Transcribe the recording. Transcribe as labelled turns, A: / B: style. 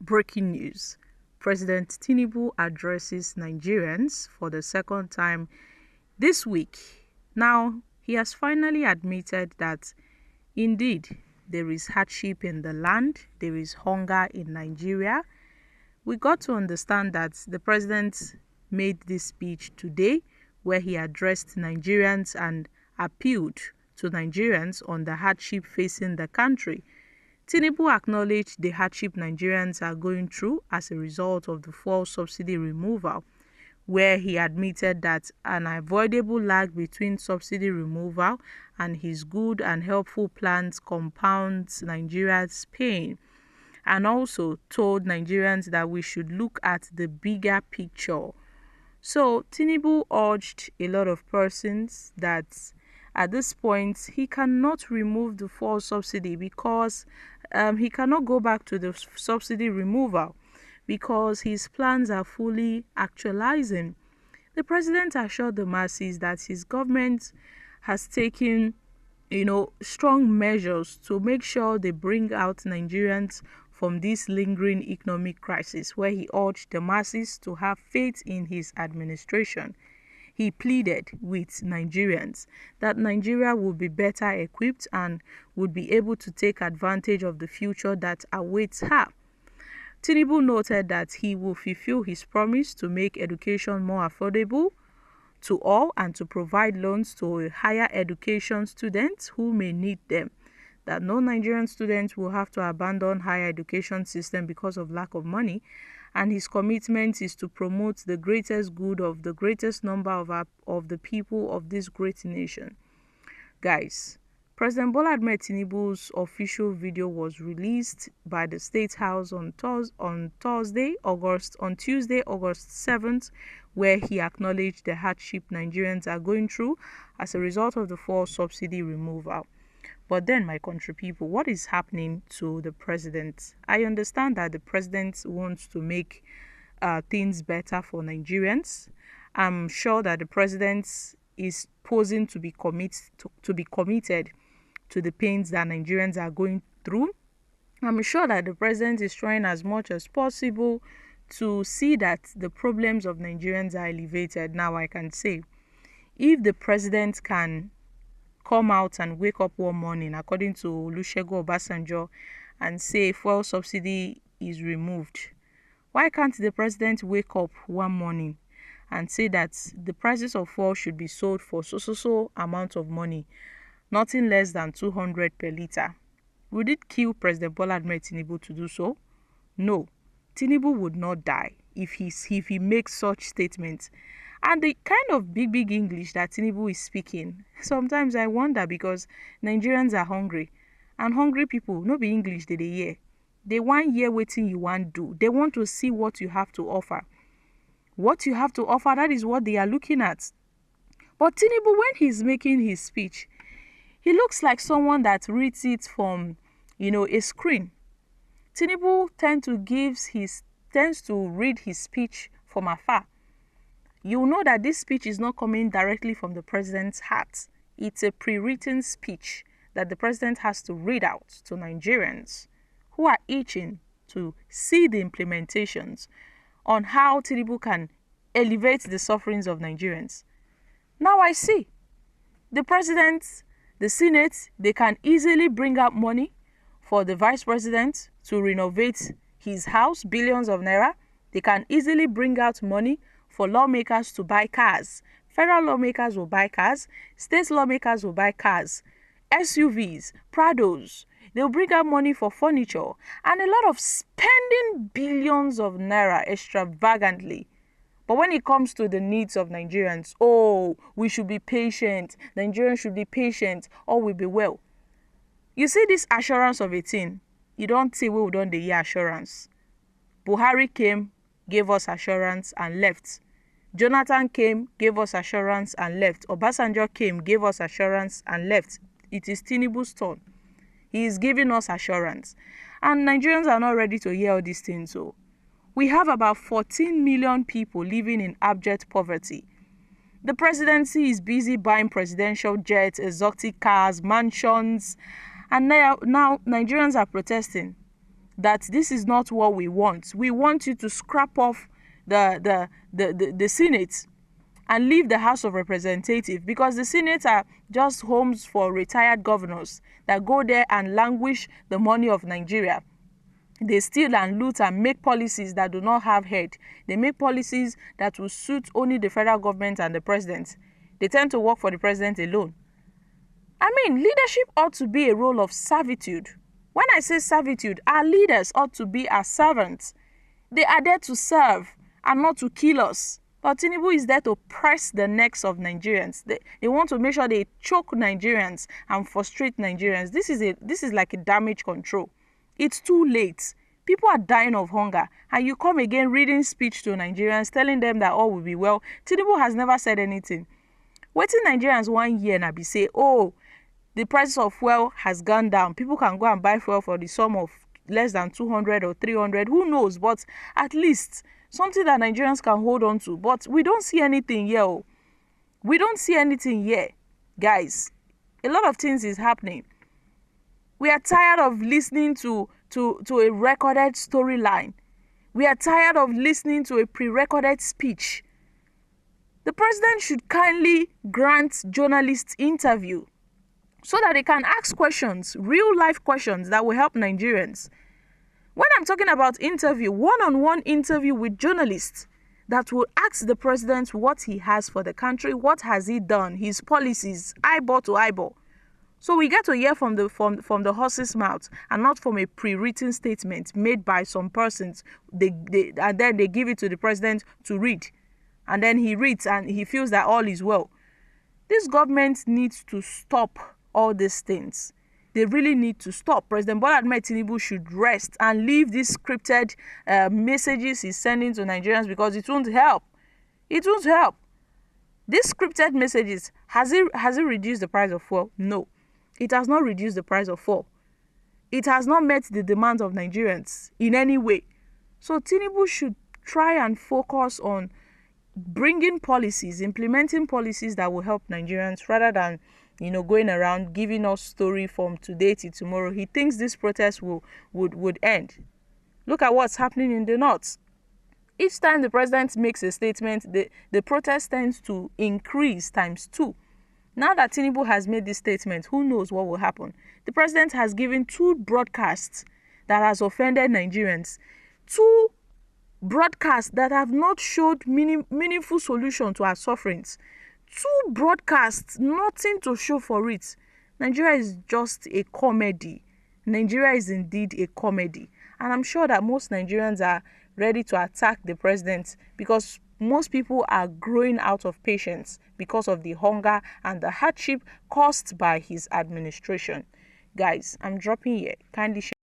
A: Breaking news. President Tinubu addresses Nigerians for the second time this week. Now, he has finally admitted that indeed there is hardship in the land, there is hunger in Nigeria. We got to understand that the president made this speech today where he addressed Nigerians and appealed to Nigerians on the hardship facing the country. Tinubu acknowledged the hardship Nigerians are going through as a result of the fuel subsidy removal, where he admitted that an avoidable lag between subsidy removal and his good and helpful plans compounds Nigeria's pain, and also told Nigerians that we should look at the bigger picture. So Tinubu urged a lot of persons that at this point he cannot remove the fuel subsidy because he cannot go back to the subsidy removal because his plans are fully actualizing. The president assured the masses that his government has taken strong measures to make sure they bring out Nigerians from this lingering economic crisis, where he urged the masses to have faith in his administration. He pleaded with Nigerians that Nigeria would be better equipped and would be able to take advantage of the future that awaits her. Tinubu noted that he will fulfill his promise to make education more affordable to all and to provide loans to higher education students who may need them, that no Nigerian students will have to abandon higher education system because of lack of money, and his commitment is to promote the greatest good of the greatest number of the people of this great nation. Guys, President Bola Ahmed Tinubu's official video was released by the State House on Tuesday, August 7th, where he acknowledged the hardship Nigerians are going through as a result of the fuel subsidy removal. But then, my country people, what is happening to the president? I understand that the president wants to make things better for Nigerians. I'm sure that the president is posing to be committed to the pains that Nigerians are going through. I'm sure that the president is trying as much as possible to see that the problems of Nigerians are elevated. Now, I can say, if the president can come out and wake up one morning, according to Olusegun Obasanjo, and say fuel subsidy is removed, why can't the president wake up one morning and say that the prices of fuel should be sold for so amount of money, nothing less than 200 per litre? Would it kill President Bola Ahmed Tinubu to do so? No. Tinubu would not die if he makes such statements. And the kind of big English that Tinubu is speaking, sometimes I wonder, because Nigerians are hungry. And hungry people, no be English they hear. They want hear wetin you want do. They want to see what you have to offer. What you have to offer, that is what they are looking at. But Tinubu, when he's making his speech, he looks like someone that reads it from, a screen. Tinubu tends to read his speech from afar. You know that this speech is not coming directly from the president's heart. It's a pre-written speech that the president has to read out to Nigerians who are itching to see the implementations on how Tinubu can elevate the sufferings of Nigerians. Now I see the president, the Senate, they can easily bring out money for the vice president to renovate his house, billions of naira. They can easily bring out money for lawmakers to buy cars. Federal lawmakers will buy cars. State lawmakers will buy cars, SUVs, Prados. They'll bring out money for furniture and a lot of spending billions of naira extravagantly. But when it comes to the needs of Nigerians, we should be patient. Nigerians should be patient, all will be well. You see this assurance of a thing, you don't see we don't hear assurance. Buhari came, gave us assurance and left. Jonathan came, gave us assurance and left. Obasanjo came, gave us assurance and left. It is Tinubu's turn. He is giving us assurance. And Nigerians are not ready to hear all these things. So we have about 14 million people living in abject poverty. The presidency is busy buying presidential jets, exotic cars, mansions, and now Nigerians are protesting. that this is not what we want. We want you to scrap off the Senate and leave the House of Representatives, because the Senate are just homes for retired governors that go there and languish the money of Nigeria. They steal and loot and make policies that do not have head. They make policies that will suit only the federal government and the president. They tend to work for the president alone. I mean, leadership ought to be a role of servitude. When I say servitude, our leaders ought to be our servants. They are there to serve and not to kill us. But Tinubu is there to press the necks of Nigerians. They want to make sure they choke Nigerians and frustrate Nigerians. This is like a damage control. It's too late. People are dying of hunger, and you come again reading speech to Nigerians, telling them that all will be well. Tinubu has never said anything. Waiting Nigerians 1 year and be say, oh, the price of fuel has gone down. People can go and buy fuel for the sum of less than 200 or 300. Who knows? But at least something that Nigerians can hold on to. But we don't see anything here. Oh. We don't see anything here. Guys, a lot of things is happening. We are tired of listening to a recorded storyline. We are tired of listening to a pre-recorded speech. The president should kindly grant journalists interview so that they can ask questions, real life questions that will help Nigerians. When I'm talking about interview, one-on-one interview with journalists that will ask the president what he has for the country, what has he done, his policies, eyeball to eyeball. So we get to hear from the horse's mouth and not from a pre-written statement made by some persons. And then they give it to the president to read. And then he reads and he feels that all is well. This government needs to stop all these things. They really need to stop. President Bola Ahmed Tinubu should rest and leave these scripted messages he's sending to Nigerians, because it won't help. It won't help. These scripted messages, has it reduced the price of fuel? No. It has not reduced the price of fuel. It has not met the demands of Nigerians in any way. So Tinubu should try and focus on bringing policies, implementing policies that will help Nigerians, rather than going around giving us story from today to tomorrow. He thinks this protest would end. Look at what's happening in the north. Each time the president makes a statement, the protest tends to increase ×2. Now that Tinubu has made this statement, who knows what will happen? The president has given 2 broadcasts that has offended Nigerians. 2 broadcasts that have not showed meaningful solution to our sufferings. 2 broadcasts, nothing to show for it. Nigeria is just a comedy. Nigeria is indeed a comedy. And I'm sure that most Nigerians are ready to attack the president, because most people are growing out of patience because of the hunger and the hardship caused by his administration. Guys, I'm dropping here. Kindly share.